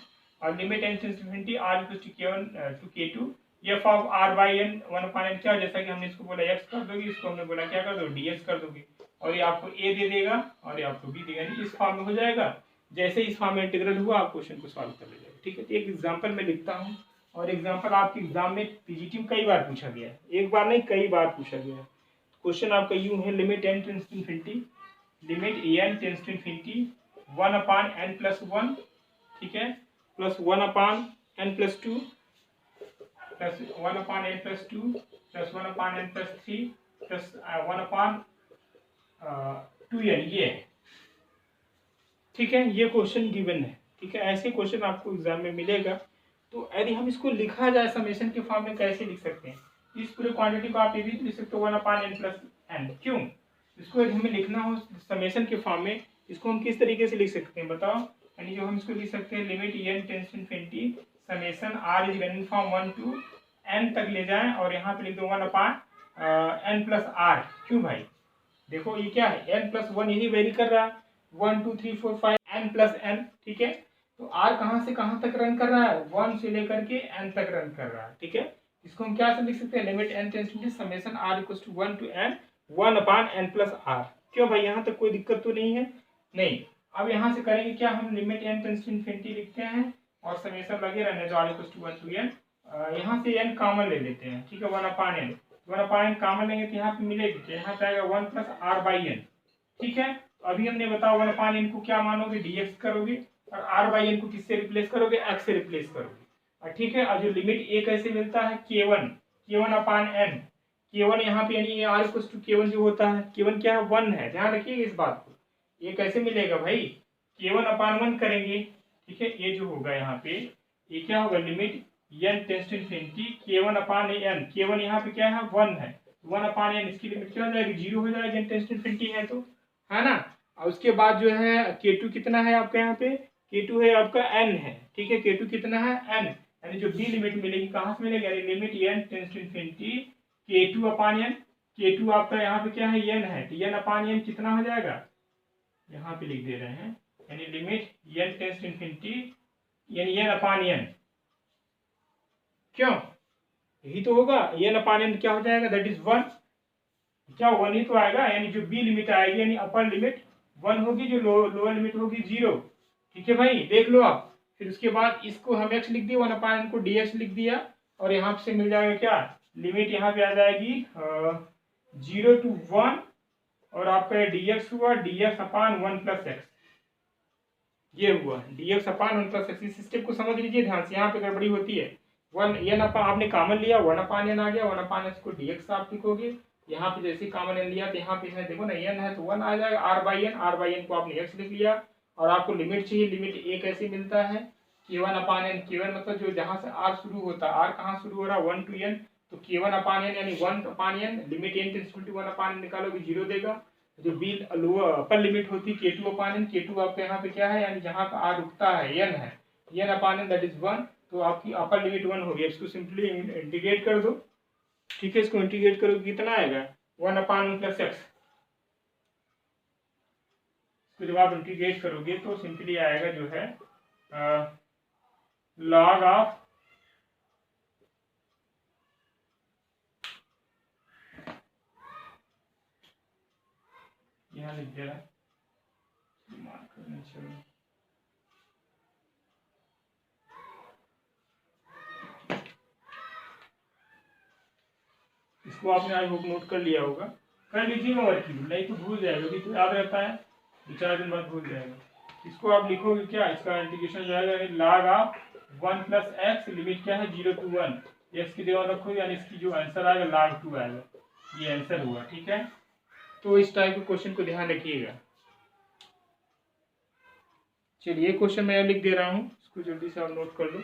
और limit n tends to infinity r equals to k1 to k2 f of r by n 1 upon n, क्या, जैसा कि हमने इसको बोला x कर दोगे, इसको हमने बोला क्या कर दो, dx कर दोगे, और ये आपको a दे देगा और ये आपको b देगा, यानी इस फॉर्म में हो जाएगा। जैसे इस फॉर्म में इंटीग्रल हुआ, आप क्वेश्चन को सॉल्व कर लीजिएगा, ठीक है। तो एक एग्जांपल मैं लिखता हूँ, और एग्जांपल आपके एग्जाम में पीजीटी में कई बार पूछा गया है, एक बार नहीं कई बार पूछा गया है। क्वेश्चन आपका यूं है, limit n tends to infinity, limit n tends to infinity 1 upon n plus 1, ठीक है, plus 1 upon n plus 2, plus 1 upon n plus 2, plus 1 upon n plus 3, plus 1 upon 2n, ये है, ठीक है। ये क्वेश्चन गिवन है, ठीक है। ऐसे क्वेश्चन आपको एग्जाम में मिलेगा। तो यदि हम इसको लिखा जाए समेशन के फॉर्म में, कैसे लिख सकते हैं, इस पूरे क्वांटिटी को आप ये भी लिख सकते हो 1 अपॉन n प्लस n। क्यों, इसको यदि हमें लिखना हो समेशन के फॉर्म में, इसको हम किस तरीके से लिख सकते हैं बताओ, यानी जो हम इसको लिख सकते हैं, limit n tends to infinity summation r is running from 1 to n तक ले जाएं, और यहाँ पे लिख दो 1 अपॉन n प्लस r। क्यों भाई, देखो ये क्या है, n प्लस 1 यही वेरी कर रहा है, 1 2 3 4 5 n प्लस n, ठीक है। तो r कहाँ से कहाँ तक रन कर रहा है, 1 से लेकर के n तक रन कर रहा है, ठीक है। इसको हम क्या से लिख सकते हैं, limit n tends to summation r equals to 1 to n 1 upon n plus r। क्यों भाई, यहाँ तक कोई दिक्कत तो नहीं है, नहीं। अब यहाँ से करेंगे क्या, हम limit n tends to infinity लिखते हैं, और समेशन लगे रहने जो r equals to 1 to n, यहाँ से n कॉमन ले लेते हैं, ठीक है, 1 upon n, 1 upon n common लेंगे तो यहाँ पे मिलेगी, तो यहाँ पे आएगा 1 प्लस r बाई n, ठीक है। तो अभी हमने बताया 1 अपॉन n को क्या मानोगे, dx करोगे, और r बाई n को किससे रिप्लेस करोगे, x से रिप्लेस करोगे, ठीक है। और जो लिमिट a कैसे मिलता है, k1 अपॉन n, k1 यहाँ पे यानी r इक्वल्स टू k1 जो होता है, k1 क्या है, 1 है, ध्यान रखिएगा इस बात को। ये कैसे मिलेगा भाई, k1 अपॉन 1 करेंगे, ठीक है। ये जो होगा यहाँ पे, ये क्या होगा, limit n tends to infinity k1 upon n, k1 यहाँ पे क्या है, 1 है, 1 अपॉन n, इसकी लिमिट क्या हो जाएगी, 0 हो जाएगी, n टेंड्स टू इनफिनिटी है तो, है ना। और उसके बाद जो है k2 कितना है आपका, यहाँ पे k2 है आपका n है, ठीक है, k2 कितना है n, यानी जो बी लिमिट मिलेगी कहाँ से मिलेगी, यानी limit n tends to infinity k2 upon n, k2 आपका यहाँ पे क्या है n है, तो n अपान n कितना हो जाएगा, यहाँ पे लिख दे रहे हैं, यानी limit n tends to infinity यानी n अपान n, क्यों, यही तो होगा, n अपान n क्या हो जाएगा, दैट इज 1, क्या 1 ही तो आएगा, यानी जो बी लिमिट आएगी यानी अपर लिमिट 1 होगी, जो लोअर लिमिट होगी 0। ठीक है भाई, देख लो आप। फिर उसके बाद इसको हम x लिख दिए, 1 अपान n को dx लिख दिया, और यहाँ से मिल जाएगा क्या, लिमिट यहाँ पे आ जाएगी 0 to 1, और आपका dx हुआ dx अपान 1 प्लस एक्स, ये हुआ dx अपान 1 प्लस एक्स। इस स्टेप को समझ लीजिए ध्यान से, यहाँ पे गड़बड़ी होती है। 1 n अपान आपने कॉमन लिया, 1 अपान n आ गया, 1 अपान x को dx आप लिखोगे, यहाँ पे जैसे कॉमन n लिया तो यहाँ पे है देखो ना n है तो 1 आ जाएगा, r बाई n को आपने x लिख लिया, और आपको लिमिट चाहिए, लिमिट a कैसे मिलता है, k1 अपान n, k1 मतलब जो जहाँ से r शुरू होता है, r कहाँ शुरू हो रहा है 1 to n, तो k1 अपान n यानी 1 upon n, limit n tends to 1 upon n निकालोगे 0 देगा। जो बी अपर लिमिट होती है k2 अपान n, k2 आपके यहाँ पे क्या है, यानी जहाँ का r रुकता है n है, n upon n that is 1, तो आपकी अपर लिमिट 1 होगी। इसको सिंपली इंटीग्रेट कर दो, ठीक है, इसको इंटीग्रेट करोगे कितना आएगा, 1 अपान 1 प्लस एक्स, इसको जब आप इंटीग्रेट करोगे तो सिंपली आएगा जो है लॉग ऑफ यहाँ लिख दे रहा है, इसको आपने आई होप नोट कर लिया होगा, कर लीजिएगा और नहीं तो भूल जाएगा, अभी तो याद रहता है, 2-4 दिन बाद भूल जाएगा। इसको आप लिखोगे क्या, इसका इंटीग्रेशन जाएगा log of 1 plus x, limit क्या है 0 to 1, एक्स की जगह रखो, यानी इसकी जो आंसर आएगा log 2 आएगा, ये आंसर हुआ। ठीक है, तो इस टाइप के क्वेश्चन को ध्यान रखिएगा। चलिए क्वेश्चन मैं लिख दे रहा हूँ, इसको जल्दी से आप नोट कर लो।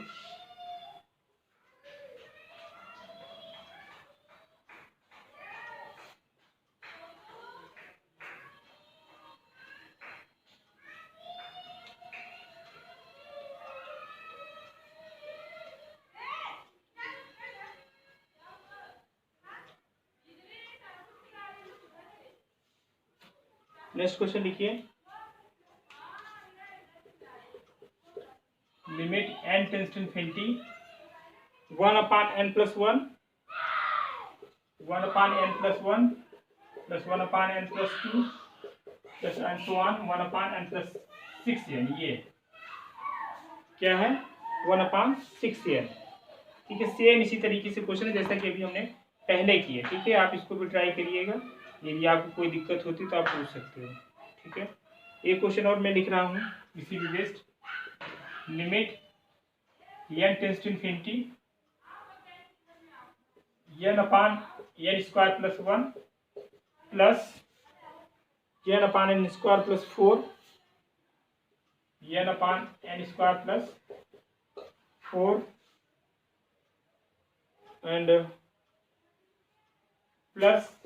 नेक्स्ट क्वेश्चन लिखिए, limit n tends to infinity 1 upon n plus 1, 1 upon n plus 1 plus 1 upon n plus 2 plus and so on 1 upon n plus 6, यानी ये क्या है 1 अपान 6n। ठीक है, सेम इसी तरीके से क्वेश्चन है जैसा कि अभी हमने पहले किए। ठीक है, आप इसको भी ट्राई करिएगा, यदि आपको कोई दिक्कत होती तो आप पूछ सकते हो। ठीक है, एक क्वेश्चन और मैं लिख रहा हूँ इसी भी based, limit n tends to infinity n upon n square plus 1 plus n upon n square plus 4, n upon n square plus 4 and plus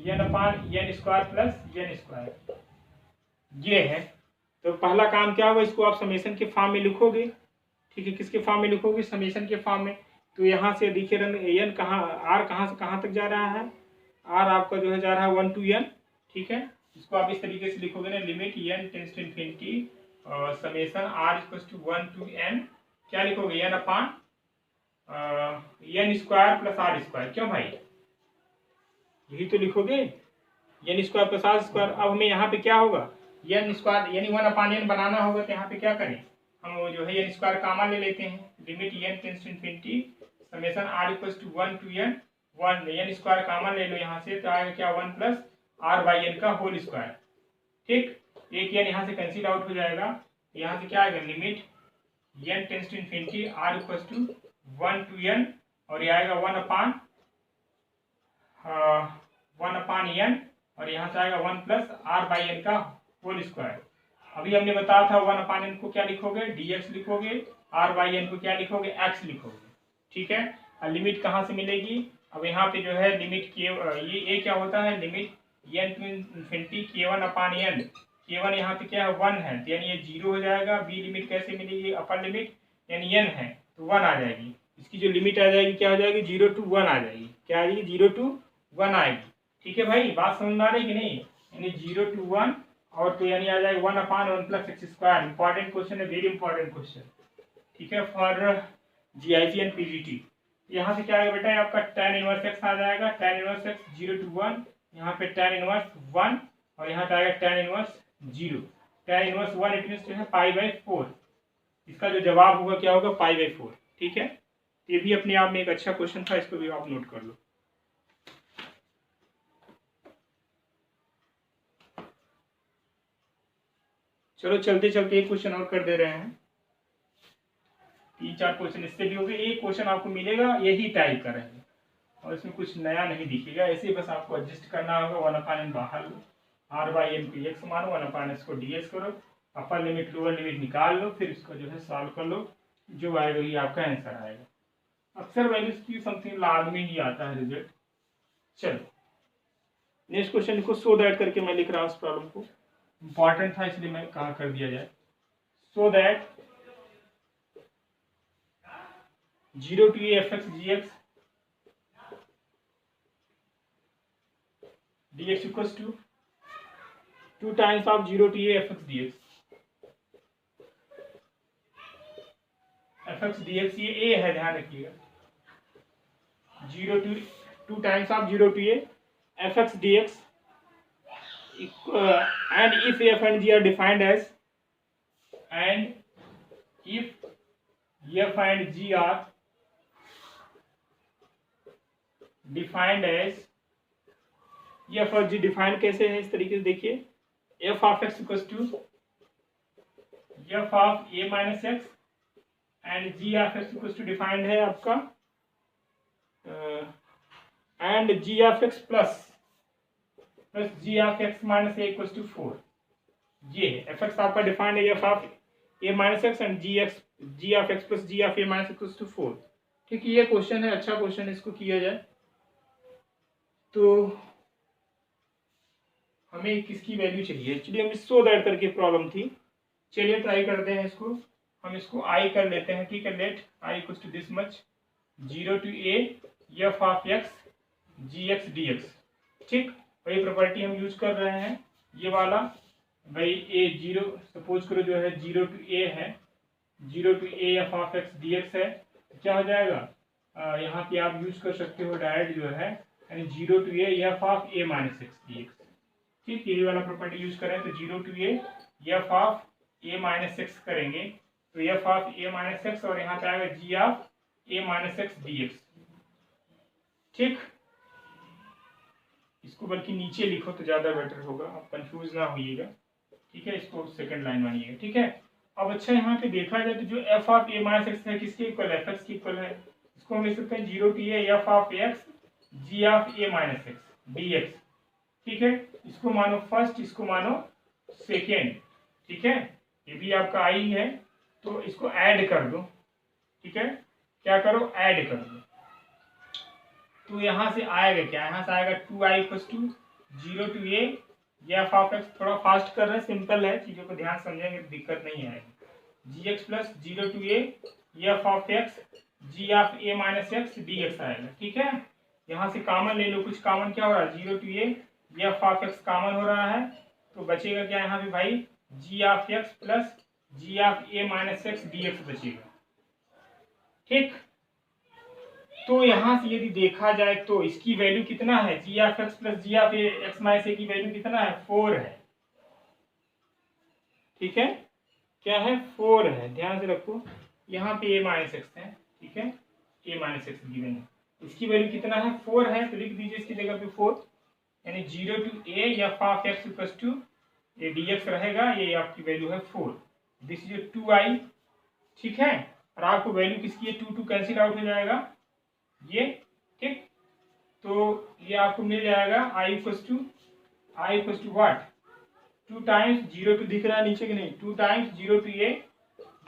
n upon n square plus n square, ये है। तो पहला काम क्या होगा, इसको आप summation के फॉर्म में लिखोगे। ठीक है, किसके फॉर्म में लिखोगे, समेशन के फॉर्म में। तो यहाँ से देखिए n कहाँ, r कहाँ से कहाँ तक जा रहा है, r आपका जो है जा रहा है 1 to n। ठीक है, इसको आप इस तरीके से लिखोगे ना, limit n tends to infinity summation r equal to 1 to n, क्या लिखोगे n upon n square plus r square, क्यों भाई, यही तो लिखोगे n square plus r square. अब हमें यहाँ पे क्या होगा, n स्क्वायर यानी 1 अपान n बनाना होगा, तो यहाँ पे क्या करें, हम वो जो है n स्क्वायर कॉमन ले लेते हैं, limit n tends to infinity summation r equal to 1 to n, 1 n square common ले लो यहाँ से, तो आएगा क्या 1 प्लस r बाई n का होल स्क्वायर। ठीक, एक n यहाँ से कैंसिल आउट हो जाएगा, यहाँ से क्या आएगा, limit n tends to infinity r equal to 1 to n, और ये आएगा 1 अपान n, और यहाँ से आएगा 1 प्लस r बाई n का होल स्क्वायर। अभी हमने बताया था 1 अपान n को क्या लिखोगे, dx लिखोगे, r बाई n को क्या लिखोगे, x लिखोगे। ठीक है, और लिमिट कहाँ से मिलेगी, अब यहाँ पे जो है लिमिट ये क्या होता है, limit n to infinity k1 upon n, k1 यहाँ पे क्या है 1 है, तो यानी ये 0 हो जाएगा। b लिमिट कैसे मिलेगी, अपर लिमिट यानी n है तो 1 आ जाएगी। इसकी जो लिमिट आ जाएगी क्या हो जाएगी 0 to 1 आ जाएगी। क्या आ जाएगी 0 to 1 आएगी। ठीक है भाई, बात समझ में आ रही कि नहीं। यानी 0 to 1 और तो यानी आ जाएगा 1/1 plus x square. Important question है, वेरी इंपॉर्टेंट क्वेश्चन। ठीक है, फॉर जीआईसी एंड पीजीटी। यहाँ से क्या आएगा बेटा, आपका tan इनवर्स एक्स आ जाएगा। tan इनवर्स एक्स 0 to 1, यहाँ पे tan इनवर्स 1 और यहाँ पे आएगा tan inverse 0। tan inverse 1 it means जो है π/4। इसका जो जवाब होगा क्या होगा π/4। ठीक है, ये भी अपने आप में एक अच्छा क्वेश्चन था, इसको भी आप नोट कर लो। चलो चलते चलते एक क्वेश्चन और कर दे रहे हैं। 3-4 क्वेश्चन इससे भी हो गए। एक क्वेश्चन आपको मिलेगा यही टाइप का रहेगा और इसमें कुछ नया नहीं दिखेगा। ऐसे ही बस आपको एडजस्ट करना होगा। 1/n बाहर लो, r/n को x मानो, 1/s को ds करो, अपर लिमिट लोअर लिमिट निकाल लो, फिर इसको जो है सॉल्व कर लो। जो आएगा ये आपका आंसर आएगा। अक्सर वैल्यूज की समथिंग लाग में ही आता है रिजल्ट। चलो नेक्स्ट क्वेश्चन को सो दैट करके मैं लिख रहा हूँ। इस प्रॉब्लम को इंपॉर्टेंट था इसलिए मैं कहा कर दिया जाए। So that 0 to a fx gx dx equals to 2 times of 0 to a fx dx। fx dx ये a है, ध्यान रखिएगा। 2 times of 0 to a fx dx and if f and g are defined as, and if f and g are defined as, f और g defined कैसे है इस तरीके से देखिए। F of x equals to f of a minus x and g of x equals to defined है आपका and g of x plus g of x minus a equals to 4। ये f x आपका defined है f of a minus x and g of x plus g of a minus equals to 4। ठीक है, ये question है, अच्छा question है, इसको किया जाए। तो हमें किसकी वैल्यू चाहिए, एक्चुअली हमें सो दैट करके प्रॉब्लम थी। चलिए ट्राई करते हैं इसको। हम इसको आई कर लेते हैं। ठीक है, let I equals to this much 0 to a f of x g x d x. ठीक, वही प्रॉपर्टी हम यूज कर रहे हैं, ये वाला। भाई ए 0 सपोज करो जो है 0 to a है, 0 to a f of x d x है। क्या हो जाएगा, यहाँ पे आप यूज कर सकते हो डायरेक्ट जो है, यानी 0 to a f of a minus x d x. ठीक, ये वाला प्रॉपर्टी यूज करें तो 0 to a f of a minus x करेंगे तो f of a minus x और यहाँ पे आएगा g of a minus x d x. ठीक, इसको बल्कि नीचे लिखो तो ज्यादा बेटर होगा, आप कंफ्यूज ना होइएगा। ठीक है, इसको सेकंड लाइन मानिएगा। ठीक है, अब अच्छा यहाँ पे देखा जाए तो जो F of a minus x है किसके इक्वल है, एफ एक्स के इक्वल है। इसको हम लिख सकते हैं 0 to a f of x g of a minus x d x. ठीक है, इसको मानो फर्स्ट, इसको मानो सेकेंड। ठीक है, ये भी आपका आई है तो इसको ऐड कर दो। ठीक है, क्या करो, ऐड कर दो। तो यहाँ से आएगा क्या, यहाँ से आएगा 2i equals to 0 to a f of x. थोड़ा फास्ट कर रहे हैं, सिंपल है, चीजों को ध्यान समझेंगे तो दिक्कत नहीं आएगी। G x plus 0 to a f of x g of a minus x d x आएगा। ठीक है, यहाँ से कॉमन ले लो, कुछ कॉमन क्या हो रहा है 0 to a f of x common हो रहा है तो बचेगा क्या यहाँ पे भाई, g of x plus g of a minus x d x बचेगा। ठीक, तो यहाँ से यदि देखा जाए तो इसकी वैल्यू कितना है, g of x plus g of a x minus a की वैल्यू कितना है, 4 है। ठीक है, क्या है, 4 है, ध्यान से रखो। यहाँ पे ए माइनस एक्स है। ठीक है, ए माइनस एक्स गिवन है, इसकी वैल्यू कितना है, 4 है, तो लिख दीजिए इसकी जगह पे 4, यानी 0 to a f of x equals to a d x रहेगा। ये आपकी वैल्यू है 4, दिस इज 2i। ठीक है, और आपको वैल्यू किसकी है, 2 कैंसिल आउट हो जाएगा ये। ठीक, तो ये आपको मिल जाएगा i equals to what, 2 times 0 to दिख रहा है नीचे कि नहीं, 2 times 0 to a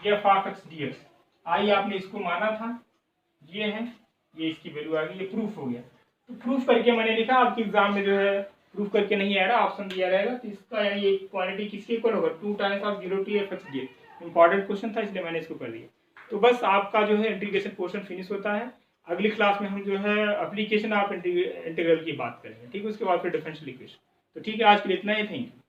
f of x d x. I आपने इसको माना था, ये है, ये इसकी वैल्यू आ गई, ये प्रूफ हो गया। तो प्रूफ करके मैंने लिखा, आपके एग्जाम में जो है प्रूफ करके नहीं आ रहा, ऑप्शन दिया रहेगा। तो इसका यानी ये क्वांटिटी किसके इक्वल होगा, 2 times of 0 to a F x d x. Important question था इसलिए मैंने इसको कर दिया। तो बस आपका जो है इंटीग्रेशन पोर्शन फिनिश होता है। अगली क्लास में हम जो है एप्लीकेशन ऑफ इंटीग्रल की बात करेंगे, ठीक है, उसके बाद फिर डिफरेंशियल इक्वेशन। तो ठीक है, आज के लिए इतना ही, थैंक यू।